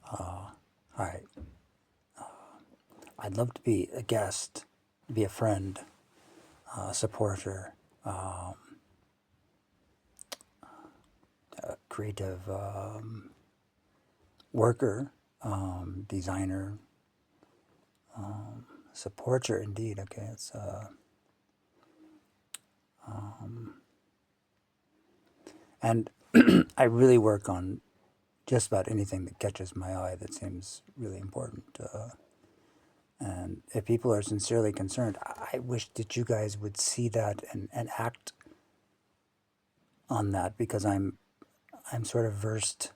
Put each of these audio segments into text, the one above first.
Hi. I'd love to be a guest, be a friend, a supporter, a creative worker, designer, supporter indeed. Okay, it's and I really work on just about anything that catches my eye that seems really important. And if people are sincerely concerned, I wish that you guys would see that and act on that because I'm sort of versed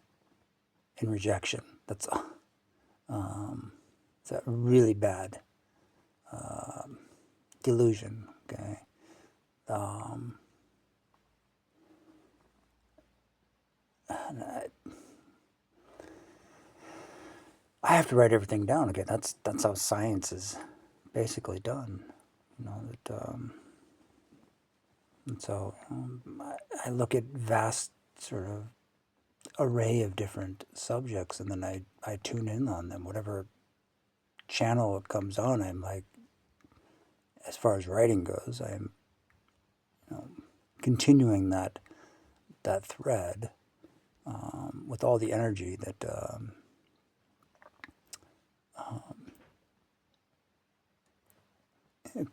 in rejection. That's all. It's a really bad delusion. Okay, um, I have to write everything down. Okay, that's how science is basically done. You know that, and so I look at vast sort of array of different subjects, and then I tune in on them. Whatever channel it comes on, I'm like, as far as writing goes, I'm continuing that thread with all the energy that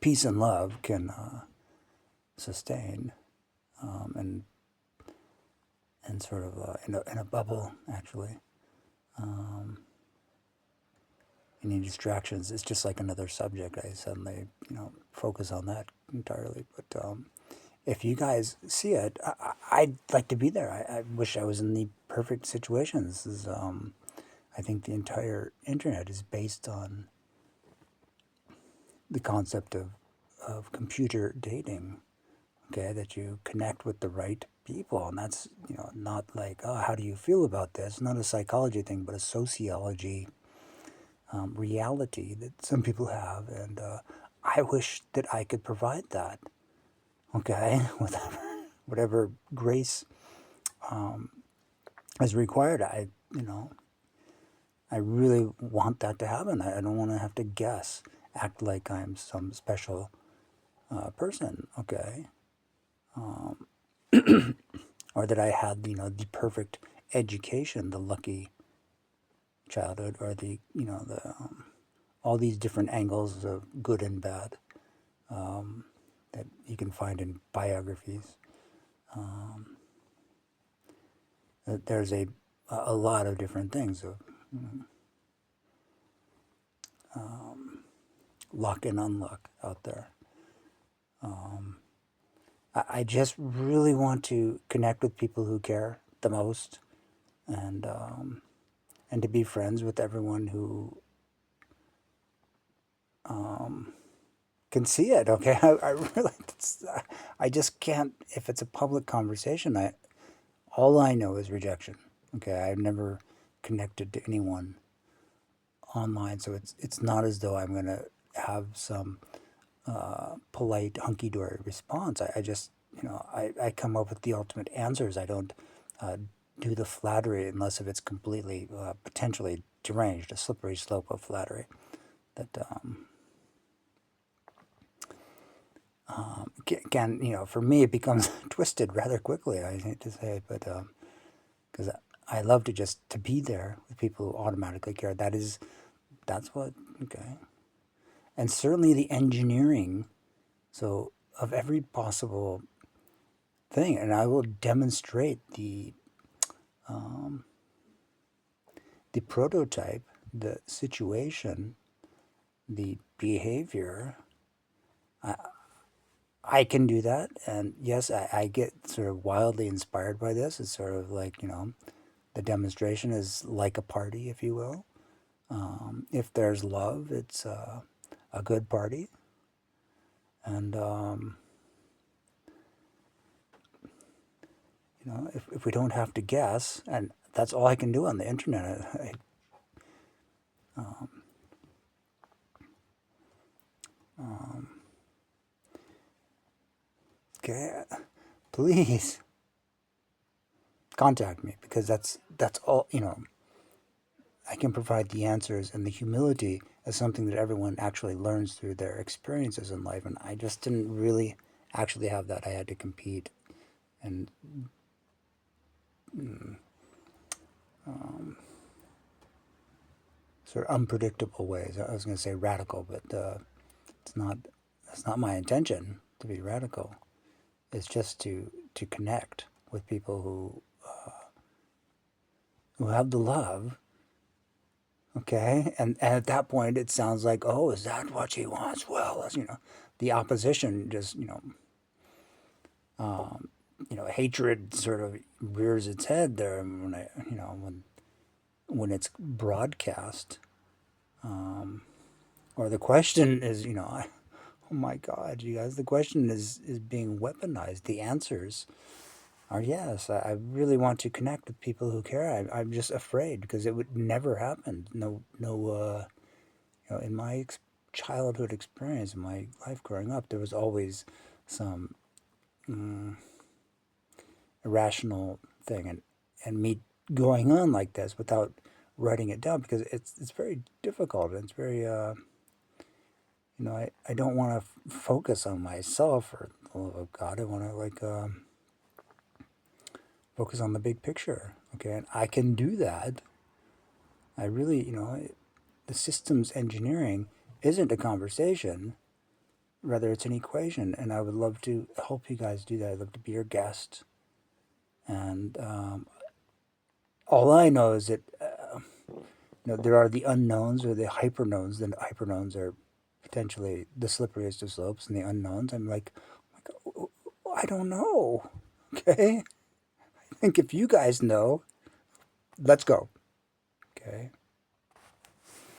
peace and love can sustain, and sort of in a bubble actually. Any distractions, it's just like another subject. I suddenly focus on that entirely. But if you guys see it, I'd like to be there. I wish I was in the perfect situation. This is I think the entire internet is based on the concept of computer dating. Okay, that you connect with the right people, and that's not like, oh, how do you feel about this? Not a psychology thing, but a sociology reality that some people have, and I wish that I could provide that. Okay, whatever grace is required. I really want that to happen. I don't want to have to guess, act like I'm some special person. Okay, or that I had the perfect education, the lucky childhood, or the all these different angles of good and bad that you can find in biographies. There's a lot of different things of luck and unluck out there. I just really want to connect with people who care the most, and and to be friends with everyone who can see it. Okay, I really, I just can't. If it's a public conversation, I all I know is rejection. Okay, I've never connected to anyone online, so it's not as though I'm gonna have some polite hunky dory response. I just I come up with the ultimate answers. I don't uh, do the flattery unless if it's completely potentially deranged, a slippery slope of flattery that can for me it becomes twisted rather quickly. I hate to say it, but because I love to just to be there with people who automatically care. That's what okay, and certainly the engineering. So of every possible thing, and I will demonstrate the prototype, the situation, the behavior. I can do that, and yes, I get sort of wildly inspired by this. It's sort of like the demonstration is like a party, if you will. If there's love, it's a good party, and if we don't have to guess, and that's all I can do on the internet. Okay, please contact me because that's all. I can provide the answers, and the humility is something that everyone actually learns through their experiences in life. And I just didn't really actually have that. I had to compete and sort of unpredictable ways. I was going to say radical, but it's not. That's not my intention to be radical. It's just to connect with people who have the love. Okay, and at that point, it sounds like, oh, is that what she wants? Well, the opposition just hatred sort of rears its head there when when it's broadcast, or the question is, oh my God, you guys, the question is being weaponized. The answers are yes. I really want to connect with people who care. I'm just afraid because it would never happen. No, no. In my childhood experience, in my life growing up, there was always some irrational thing, and me going on like this without writing it down because it's very difficult. It's very I don't want to focus on myself or the love of God. I want to focus on the big picture. Okay, and I can do that. I really the systems engineering isn't a conversation. Rather, it's an equation, and I would love to help you guys do that. I'd love to be your guest, and all I know is that there are the unknowns or the hyperknowns. The hyperknowns are potentially the slipperiest of slopes, and the unknowns. I'm like, I don't know. Okay, I think if you guys know, let's go. Okay.